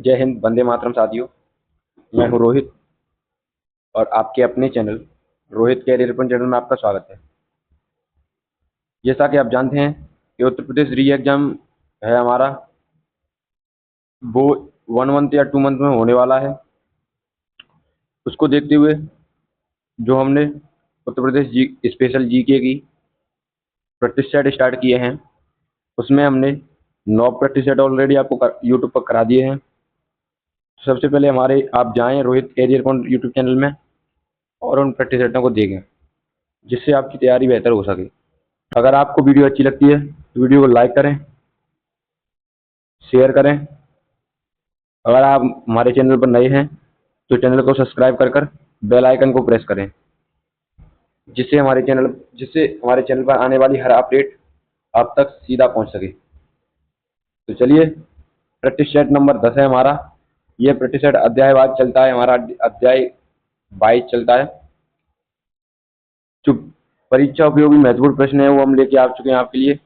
जय हिंद, वंदे मातरम साथियों। मैं हूं रोहित और आपके अपने चैनल रोहित कैरियर अपन चैनल में आपका स्वागत है। जैसा कि आप जानते हैं कि उत्तर प्रदेश री एग्जाम है हमारा, वो 1 मंथ या 2 मंथ में होने वाला है। उसको देखते हुए जो हमने उत्तर प्रदेश स्पेशल जीके की प्रैक्टिस सेट स्टार्ट किए हैं, उसमें हमने 9 प्रैक्टिस सेट ऑलरेडी आपको यूट्यूब पर करा दिए हैं। सबसे पहले आप जाएं रोहित कैरियर यूट्यूब चैनल में और उन प्रैक्टिस सेटों को देखें, जिससे आपकी तैयारी बेहतर हो सके। अगर आपको वीडियो अच्छी लगती है तो वीडियो को लाइक करें, शेयर करें। अगर आप हमारे चैनल पर नए हैं तो चैनल को सब्सक्राइब कर बेल आइकन को प्रेस करें, जिससे हमारे चैनल पर आने वाली हर अपडेट आप तक सीधा पहुंच सके। तो चलिए, प्रैक्टिस सेट नंबर 10 है हमारा। यह प्रैक्टिस सेट अध्यायवार चलता है, हमारा अध्याय 22 चलता है। जो परीक्षा उपयोगी महत्वपूर्ण प्रश्न है वो हम लेके आ चुके हैं आपके लिए।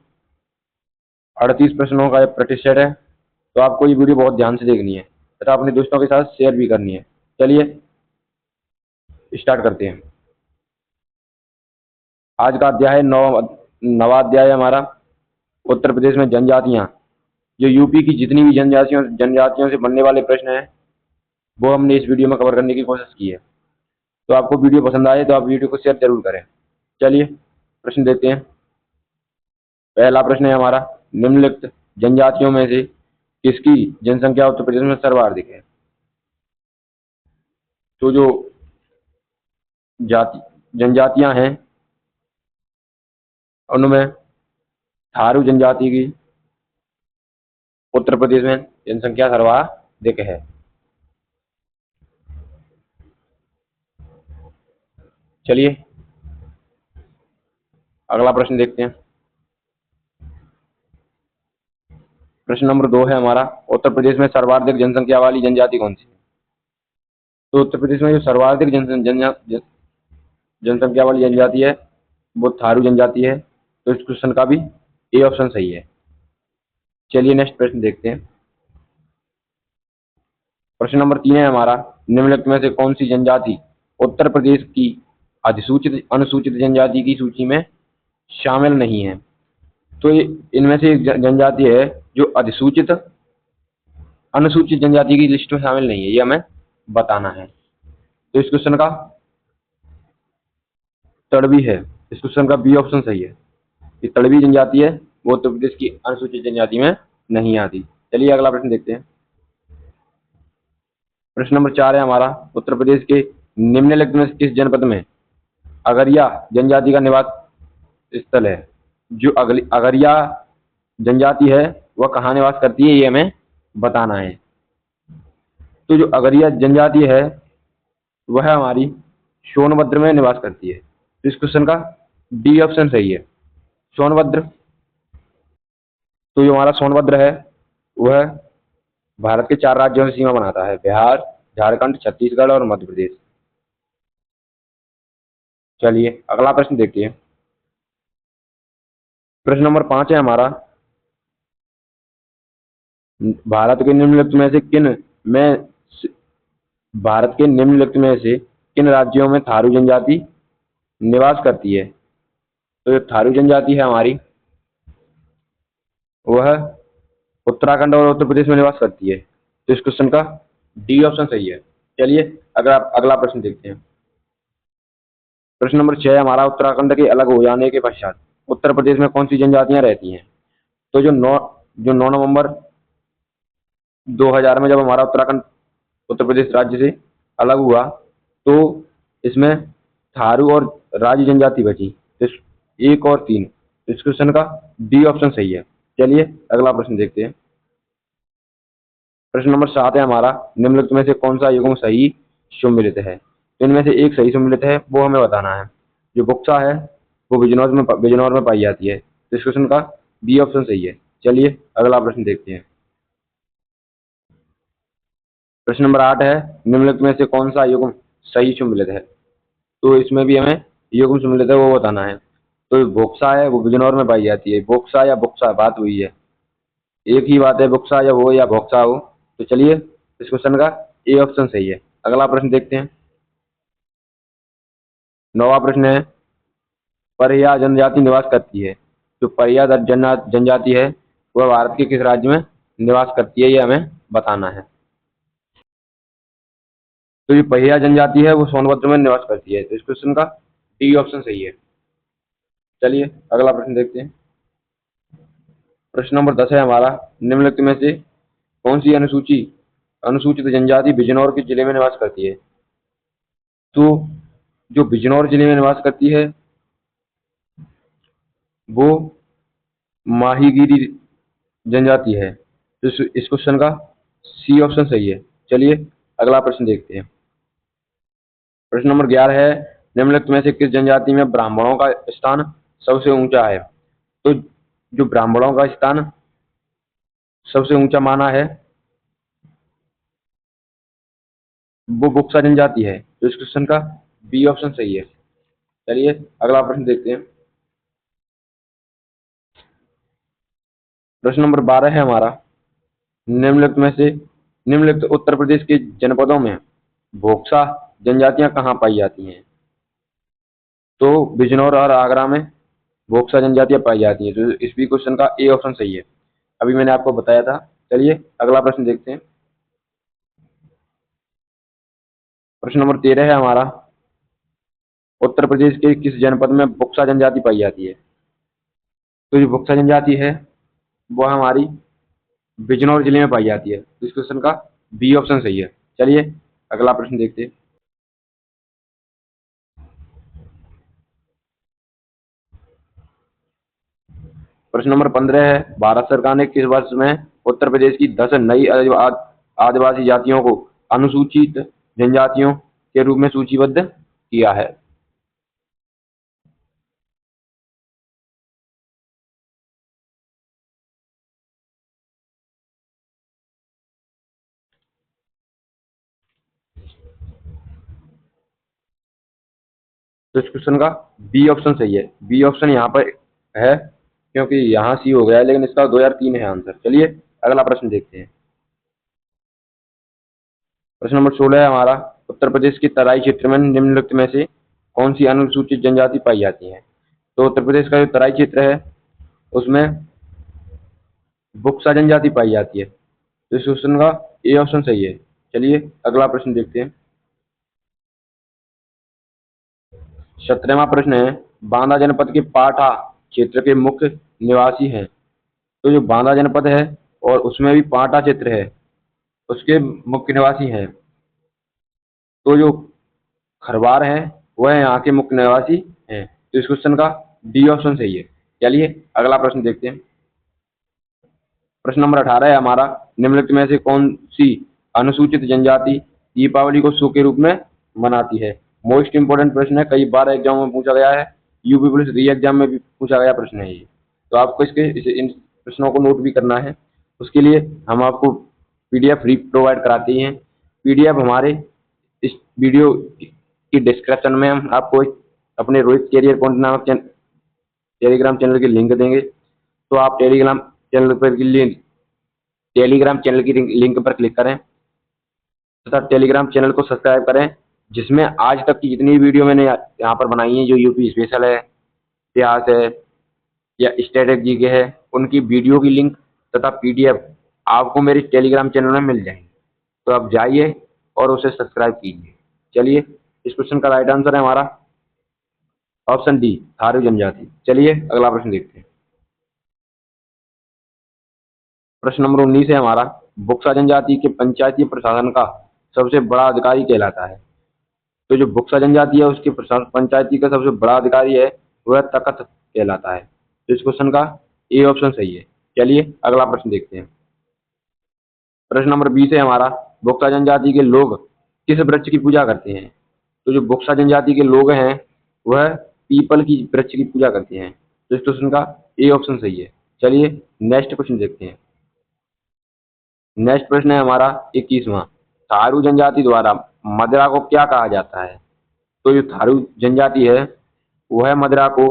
38 प्रश्नों का प्रैक्टिस सेट है, तो आपको ये वीडियो बहुत ध्यान से देखनी है तथा अपने दोस्तों के साथ शेयर भी करनी है। चलिए स्टार्ट करते हैं। आज का अध्याय है नवा अध्याय हमारा, उत्तर प्रदेश में जनजातियां। जो यूपी की जितनी भी जनजातियों से बनने वाले प्रश्न हैं, वो हमने इस वीडियो में कवर करने की कोशिश की है। तो आपको वीडियो पसंद आए तो आप वीडियो को शेयर जरूर करें। चलिए प्रश्न देखते हैं। पहला प्रश्न है हमारा, निम्नलिखित जनजातियों में से किसकी जनसंख्या उत्तर प्रदेश में सर्वाधिक है? तो जो जनजातियां हैं उनमें थारू जनजाति की उत्तर प्रदेश में जनसंख्या सर्वाधिक है। चलिए अगला प्रश्न देखते हैं। प्रश्न नंबर 2 है हमारा, उत्तर प्रदेश में सर्वाधिक जनसंख्या वाली जनजाति कौन सी है? तो उत्तर प्रदेश में जो सर्वाधिक जनसंख्या वाली जनजाति है वो थारू जनजाति है। तो इस क्वेश्चन का भी ए ऑप्शन सही है। चलिए नेक्स्ट प्रश्न देखते हैं। प्रश्न नंबर 3 है हमारा, निम्नलिखित में से कौन सी जनजाति उत्तर प्रदेश की अधिसूचित अनुसूचित जनजाति की सूची में शामिल नहीं है? तो इनमें से एक जनजाति है जो अधिसूचित अनुसूचित जनजाति की लिस्ट में शामिल नहीं है, ये हमें बताना है। तो इस क्वेश्चन का तड़वी है। इस क्वेश्चन का बी ऑप्शन सही है। ये तड़वी जनजाति है, वो उत्तर प्रदेश की अनुसूचित जनजाति में नहीं आती। चलिए अगला प्रश्न देखते हैं। प्रश्न नंबर 4 है हमारा, उत्तर प्रदेश के निम्नलिखित में किस जनपद में अगरिया जनजाति का निवास स्थल है? जो अगरिया जनजाति है वह कहाँ निवास करती है, ये हमें बताना है। तो जो अगरिया जनजाति है वह हमारी सोनभद्र में निवास करती है। तो इस क्वेश्चन का डी ऑप्शन सही है, सोनभद्र। तो जो हमारा सोनभद्र है वह भारत के 4 राज्यों से सीमा बनाता है, बिहार, झारखंड, छत्तीसगढ़ और मध्य प्रदेश। चलिए अगला प्रश्न देखते हैं। प्रश्न नंबर 5 है हमारा, भारत के निम्नलिखित में से किन राज्यों में थारू जनजाति निवास करती है? तो जो थारू जनजाति है हमारी वह उत्तराखंड और उत्तर प्रदेश में निवास करती है। तो इस क्वेश्चन का डी ऑप्शन सही है। चलिए अगला प्रश्न देखते हैं। प्रश्न नंबर 6 हमारा, उत्तराखंड के अलग हो जाने के पश्चात उत्तर प्रदेश में कौन सी जनजातियां रहती हैं? तो जो 9 नवंबर 2000 में जब हमारा उत्तराखंड उत्तर प्रदेश राज्य से अलग हुआ तो इसमें थारू और राजी जनजाति बची, 1 और 3। इस क्वेश्चन का डी ऑप्शन सही है। चलिए अगला प्रश्न देखते हैं। प्रश्न नंबर 7 है हमारा, निम्नलिखित में से कौन सा युग्म सही सम्मिलित है? तो इनमें से एक सही सम्मिलित है, वो हमें बताना है। जो बुक्सा है वो बिजनौर में पाई जाती है। तो इस क्वेश्चन का बी ऑप्शन सही है। चलिए अगला प्रश्न देखते हैं। प्रश्न नंबर 8 है, निम्नलिखित में से कौन सा युग्म सही सम्मिलित है? तो इसमें भी हमें युग्म सम्मिलित है वो बताना है। तो बोक्सा है वो बिजनौर में पाई जाती है। बोक्सा या बुक्सा बात हुई है, एक ही बात है, बुक्सा या वो या बोक्सा हो। तो चलिए इस क्वेश्चन का ए ऑप्शन सही है। अगला प्रश्न देखते हैं। 9वां प्रश्न है, परिया जनजाति निवास करती है। जो परिया जनजाति है वह भारत के किस राज्य में निवास करती है, ये हमें बताना है। तो ये पहिया जनजाति है वो सोनभद्र में निवास करती है। तो इस क्वेश्चन का डी ऑप्शन सही है। चलिए अगला प्रश्न देखते हैं। प्रश्न नंबर 10 है हमारा, निम्नलिखित में से कौन सी अनुसूचित जनजाति बिजनौर के जिले में निवास करती है। तो जो बिजनौर जिले में निवास करती है वो माहीगिरी जनजाति है। तो इस क्वेश्चन का सी ऑप्शन सही है। चलिए अगला प्रश्न देखते हैं। प्रश्न नंबर 11 है, निम्नलिखित में से किस जनजाति में ब्राह्मणों का स्थान सबसे ऊंचा है। तो जो ब्राह्मणों का स्थान सबसे ऊंचा माना है वो बुक्सा जनजाति है। तो इस क्वेश्चन का बी ऑप्शन सही है। चलिए अगला प्रश्न देखते हैं। प्रश्न नंबर 12 है हमारा, निम्नलिखित उत्तर प्रदेश के जनपदों में भोक्सा जनजातियां कहाँ पाई जाती हैं। तो बिजनौर और आगरा में भोक्सा जनजातियां पाई जाती हैं। तो इस भी क्वेश्चन का ए ऑप्शन सही है। अभी मैंने आपको बताया था। चलिए अगला प्रश्न देखते हैं। प्रश्न नंबर 13 है हमारा, उत्तर प्रदेश के किस जनपद में बुक्सा जनजाति पाई जाती है। तो जो बुक्सा जनजाति है वो हमारी बिजनौर जिले में पाई जाती है। तो इस क्वेश्चन का बी ऑप्शन सही है। चलिए अगला प्रश्न देखते हैं। प्रश्न नंबर 15 है, भारत सरकार ने किस वर्ष में उत्तर प्रदेश की 10 नई आदिवासी जातियों को अनुसूचित जनजातियों के रूप में सूचीबद्ध किया है। तो इस क्वेश्चन का बी ऑप्शन सही है। बी ऑप्शन यहाँ पर है क्योंकि यहाँ सी हो गया है, लेकिन इसका 2003 है आंसर। चलिए अगला प्रश्न देखते हैं। प्रश्न नंबर 16 है हमारा, उत्तर प्रदेश के तराई क्षेत्र में निम्नलिखित में से कौन सी अनुसूचित जनजाति पाई जाती है। तो उत्तर प्रदेश का जो तराई क्षेत्र है उसमें बुक्सा जनजाति पाई जाती है। तो इस क्वेश्चन का ए ऑप्शन सही है। चलिए अगला प्रश्न देखते हैं। 17वां प्रश्न है, बांदा जनपद के पाठा क्षेत्र के मुख्य निवासी हैं। तो जो बांदा जनपद है और उसमें भी पाटा क्षेत्र है उसके मुख्य निवासी हैं। तो जो खरवार हैं वह यहाँ के मुख्य निवासी हैं। तो इस क्वेश्चन का डी ऑप्शन सही है। चलिए अगला प्रश्न देखते हैं। प्रश्न नंबर 18 है हमारा, निम्नलिखित में से कौन सी अनुसूचित जनजाति दीपावली को शो के रूप में मनाती है। मोस्ट इंपोर्टेंट प्रश्न है, कई बार एग्जाम में पूछा गया है, यूपी पुलिस री एग्जाम में भी पूछा गया प्रश्न है ये। तो आपको इन प्रश्नों को नोट भी करना है। उसके लिए हम आपको पीडीएफ फ्री प्रोवाइड कराते हैं। पीडीएफ हमारे इस वीडियो की डिस्क्रिप्शन में हम आपको अपने रोहित कैरियर पॉइंट नामक टेलीग्राम चैनल की लिंक देंगे। तो आप टेलीग्राम चैनल की लिंक पर क्लिक करें तथा टेलीग्राम चैनल को सब्सक्राइब करें, जिसमें आज तक की जितनी वीडियो मैंने यहाँ पर बनाई है, जो यूपी स्पेशल है, इतिहास है या स्ट्रेटेजी के है, उनकी वीडियो की लिंक तथा पीडीएफ आपको मेरे टेलीग्राम चैनल में मिल जाएंगे। तो आप जाइए और उसे सब्सक्राइब कीजिए। चलिए इस क्वेश्चन का राइट आंसर है हमारा ऑप्शन डी, थारू जनजाति। चलिए अगला प्रश्न देखते हैं। प्रश्न नंबर 19 है हमारा, बुक्सा जनजाति के पंचायती प्रशासन का सबसे बड़ा अधिकारी कहलाता है। तो जो बुक्सा जनजाति है उसके पंचायती का सबसे बड़ा अधिकारी है वह तखत कहलाता है। तो इस क्वेश्चन का ए ऑप्शन सही है। चलिए अगला प्रश्न देखते हैं। प्रश्न नंबर 20 है हमारा, बुक्सा जनजाति के लोग किस वृक्ष की पूजा करते हैं। तो जो बुक्सा जनजाति के लोग हैं वह पीपल की वृक्ष की पूजा करते हैं। तो इस क्वेश्चन का ए ऑप्शन सही है। चलिए नेक्स्ट क्वेश्चन देखते हैं। नेक्स्ट प्रश्न है हमारा 21वां, थारू जनजाति द्वारा मदिरा को क्या कहा जाता है। तो जो थारू जनजाति है वह मदिरा को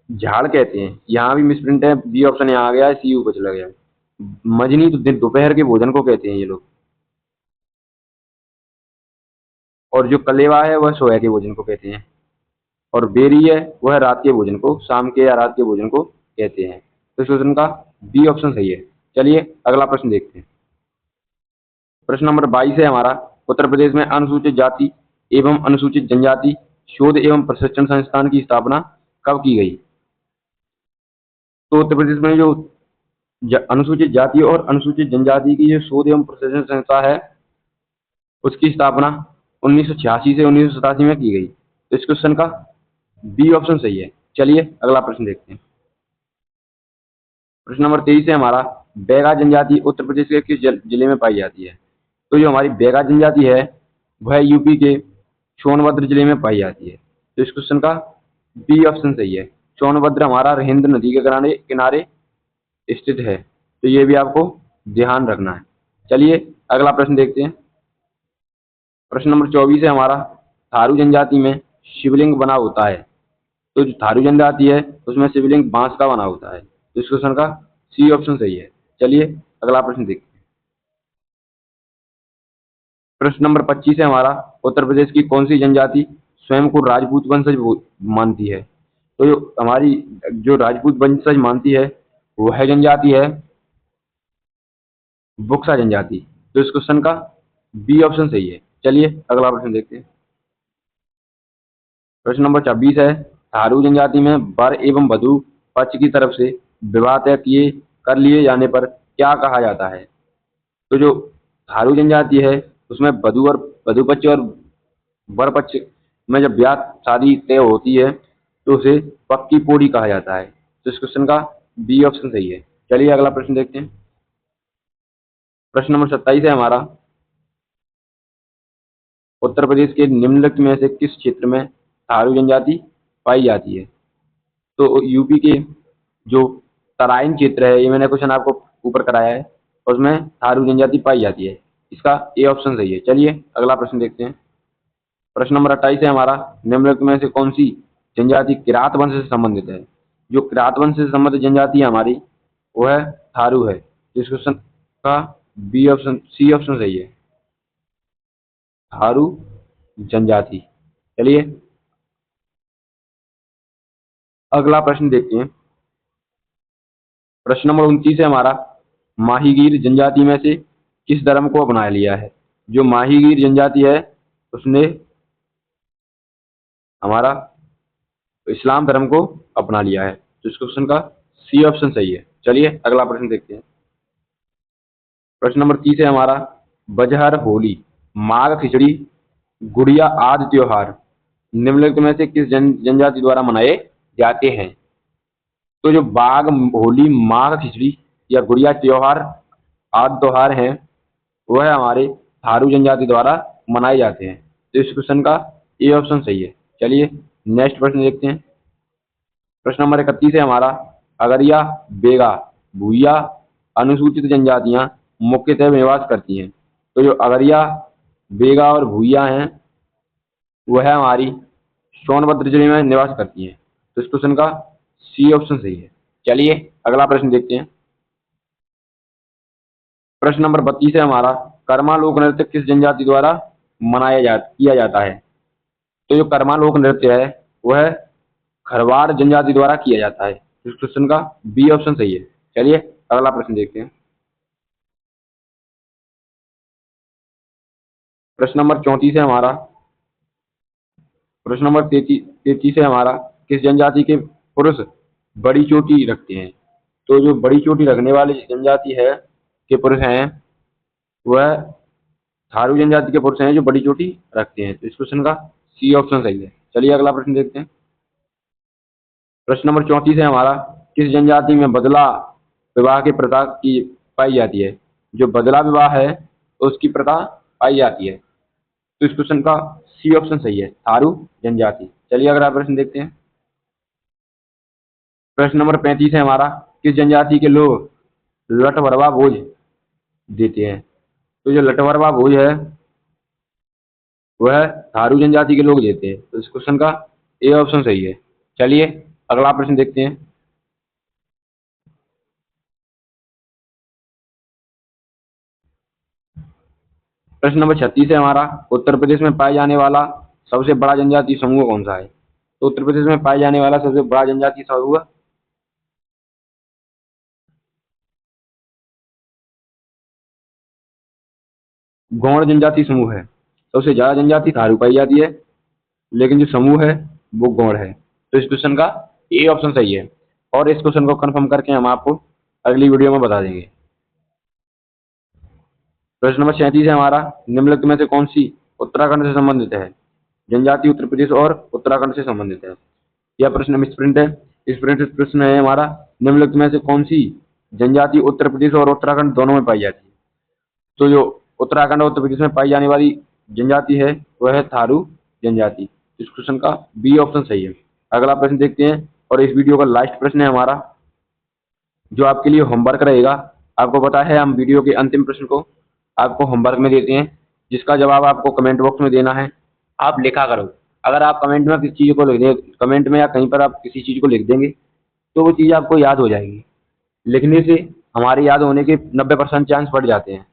झाड़ कहते हैं। यहाँ भी मिसप्रिंट है, बी ऑप्शन यहाँ आ गया है, सी ऊपर चला गया है। मजनी तो दोपहर के भोजन को कहते हैं ये लोग। और जो कलेवा है वह सोया के भोजन को कहते हैं। और बेरी है वह रात के भोजन को, शाम के या रात के भोजन को कहते हैं। तो इस क्वेश्चन का बी ऑप्शन सही है। चलिए अगला प्रश्न देखते हैं। प्रश्न नंबर 22 है हमारा, उत्तर प्रदेश में अनुसूचित जाति एवं अनुसूचित जनजाति शोध एवं प्रशिक्षण संस्थान की स्थापना कब की गई? तो उत्तर प्रदेश में जो अनुसूचित जाति और अनुसूचित जनजाति की जो शोध एवं प्रशिक्षण संस्था है उसकी स्थापना 1986 से 1987 में की गई। तो इस क्वेश्चन का बी ऑप्शन सही है। चलिए अगला प्रश्न देखते हैं। प्रश्न नंबर 23 है हमारा, बैगा जनजाति उत्तर प्रदेश के किस जिले में पाई जाती है? तो जो हमारी बैगा जनजाति है वह यूपी के सोनभद्र जिले में पाई जाती है। तो इस क्वेश्चन का बी ऑप्शन सही है। सोनभद्र हमारा हिंद नदी के किनारे स्थित है, तो ये भी आपको ध्यान रखना है। चलिए अगला प्रश्न देखते हैं। प्रश्न नंबर 24 है हमारा, थारू जनजाति में शिवलिंग बना होता है। तो जो थारू जनजाति है उसमें शिवलिंग बांस का बना होता है। तो इस क्वेश्चन का सी ऑप्शन सही है। चलिए अगला प्रश्न देखते हैं। प्रश्न नंबर 25 है हमारा, उत्तर प्रदेश की कौन सी जनजाति स्वयं को राजपूत वंशज मानती है? तो जो हमारी जो राजपूत वंशज मानती है वह जनजाति है बुक्सा जनजाति। तो इस क्वेश्चन का बी ऑप्शन सही है। चलिए अगला प्रश्न देखते हैं। प्रश्न नंबर 26 है, थारू जनजाति में वर एवं वधू पक्ष की तरफ से विवाह तय कर लिए जाने पर क्या कहा जाता है? तो जो थारू जनजाति है उसमें वधु पक्ष और वर पक्ष में जब ब्याह शादी तय होती है तो उसे पक्की पोड़ी कहा जाता है। तो इस क्वेश्चन का बी ऑप्शन सही है। चलिए अगला प्रश्न देखते हैं। प्रश्न नंबर 27 है हमारा, उत्तर प्रदेश के निम्नलिखित में से किस क्षेत्र में थारू जनजाति पाई जाती है? तो यूपी के जो तराइन क्षेत्र है, ये मैंने क्वेश्चन आपको ऊपर कराया है, उसमें थारू जनजाति पाई जाती है। इसका ए ऑप्शन सही है। चलिए अगला प्रश्न देखते हैं। प्रश्न नंबर 28 है हमारा, निम्नलिखित में से कौन सी जनजाति किरात वंश से संबंधित है? जो किरात वंश से संबंधित जनजाति है हमारी वह थारू है। इस क्वेश्चन का बी ऑप्शन सी ऑप्शन सही है, थारू जनजाति। चलिए अगला प्रश्न देखते हैं। प्रश्न नंबर 29 है हमारा, माहीगीर जनजाति में से किस धर्म को अपना लिया है? जो माहीगीर जनजाति है उसने हमारा इस्लाम धर्म को अपना लिया है। तो इस क्वेश्चन का सी ऑप्शन सही है। चलिए अगला प्रश्न देखते हैं। प्रश्न नंबर 30 है हमारा, बजहर, होली, माघ खिचड़ी, गुड़िया आदि त्योहार निम्नलिखित में से किस जनजाति द्वारा मनाए जाते हैं? तो जो बाघ, होली, माघ खिचड़ी या गुड़िया त्योहार आदि त्योहार हैं वह हमारे थारू जनजाति द्वारा मनाए जाते हैं। तो इस क्वेश्चन का ए ऑप्शन सही है। चलिए नेक्स्ट प्रश्न देखते हैं। प्रश्न नंबर 31 है हमारा, अगरिया, बेगा, भूया अनुसूचित जनजातियां मुख्यतः निवास करती हैं। तो जो अगरिया, बेगा और भूया हैं वह हमारी सोनभद्र जिले में निवास करती हैं। तो इस क्वेश्चन का सी ऑप्शन सही है। चलिए अगला प्रश्न देखते हैं। प्रश्न नंबर 32 है हमारा, कर्मा लोक नृत्य किस जनजाति द्वारा किया जाता है? तो जो कर्मा लोक नृत्य है वह खरवार जनजाति द्वारा किया जाता है। इस क्वेश्चन का बी ऑप्शन सही है। चलिए अगला प्रश्न देखते हैं। प्रश्न नंबर 34 है हमारा, प्रश्न नंबर 33 है हमारा, किस जनजाति के पुरुष बड़ी चोटी रखते हैं? तो जो बड़ी चोटी रखने वाली जनजाति है के पुरुष हैं वह थारू जनजाति के पुरुष हैं जो बड़ी चोटी रखते हैं। तो इस क्वेश्चन का सी ऑप्शन सही है। चलिए अगला प्रश्न देखते हैं। प्रश्न नंबर 34 है हमारा, किस जनजाति में बदला विवाह की प्रथा की पाई जाती है? जो बदला विवाह है उसकी प्रथा पाई जाती है। तो इस क्वेश्चन का सी ऑप्शन सही है, थारू जनजाति। चलिए अगला प्रश्न देखते हैं। प्रश्न नंबर 35 है हमारा, किस जनजाति के लोग लठवरवा भोज देते हैं? तो जो लठवरवा भोज है वह थारू जनजाति के लोग देते हैं। तो इस क्वेश्चन का ए ऑप्शन सही है। चलिए अगला प्रश्न देखते हैं। प्रश्न नंबर 36 है हमारा, उत्तर प्रदेश में पाए जाने वाला सबसे बड़ा जनजातीय समूह कौन सा है? तो उत्तर प्रदेश में पाए जाने वाला सबसे बड़ा जनजातीय समूह गौड़ जनजातीय समूह है। सबसे ज्यादा जनजाति थारू पाई जाती है, लेकिन जो समूह है वो गौड़ है। तो इस क्वेश्चन का ए ऑप्शन सही है, और इस क्वेश्चन को कंफर्म करके हम आपको अगली वीडियो में बता देंगे। प्रश्न नंबर 37 है हमारा, निम्नलिखित में से कौन सी उत्तराखंड से संबंधित है? जनजाति उत्तर प्रदेश और उत्तराखंड से संबंधित है। यह प्रश्न स्प्रिंट है। स्प्रिंट प्रश्न है हमारा, निम्नलिखित में से कौन सी जनजाति उत्तर प्रदेश और उत्तराखंड दोनों में पाई जाती है? तो जो उत्तराखंड और उत्तर प्रदेश में पाई जाने वाली जनजाति है वह है थारू जनजाति। इस क्वेश्चन का बी ऑप्शन सही है। अगला प्रश्न देखते हैं, और इस वीडियो का लास्ट प्रश्न है हमारा, जो आपके लिए होमवर्क रहेगा। आपको पता है हम वीडियो के अंतिम प्रश्न को आपको होमवर्क में देते हैं, जिसका जवाब आपको कमेंट बॉक्स में देना है। आप लिखा करो। अगर आप कमेंट में किसी चीज को लिख दें, कमेंट में या कहीं पर आप किसी चीज को लिख देंगे तो वो चीज आपको याद हो जाएगी। लिखने से हमारे याद होने के 90% चांस बढ़ जाते हैं।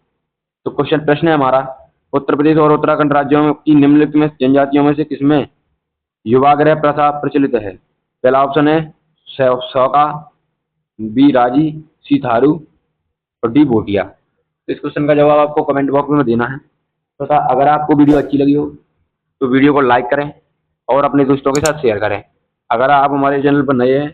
तो क्वेश्चन प्रश्न है हमारा, उत्तर प्रदेश और उत्तराखंड राज्यों की निम्नलिखित में जनजातियों में से किसमें युवागृह प्रथा प्रचलित है? पहला ऑप्शन है सौका, बी राजी, सी थारू और डी भोटिया। तो इस क्वेश्चन का जवाब आपको कमेंट बॉक्स में देना है। तथा अगर आपको वीडियो अच्छी लगी हो तो वीडियो को लाइक करें और अपने दोस्तों के साथ शेयर करें। अगर आप हमारे चैनल पर नए हैं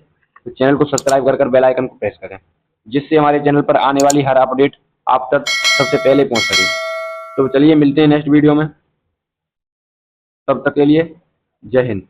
तो चैनल को सब्सक्राइब कर बेल आइकन को प्रेस करें, जिससे हमारे चैनल पर आने वाली हर अपडेट आप तक सबसे पहले पहुंच सके। तो चलिए मिलते हैं नेक्स्ट वीडियो में, तब तक के लिए जय हिंद।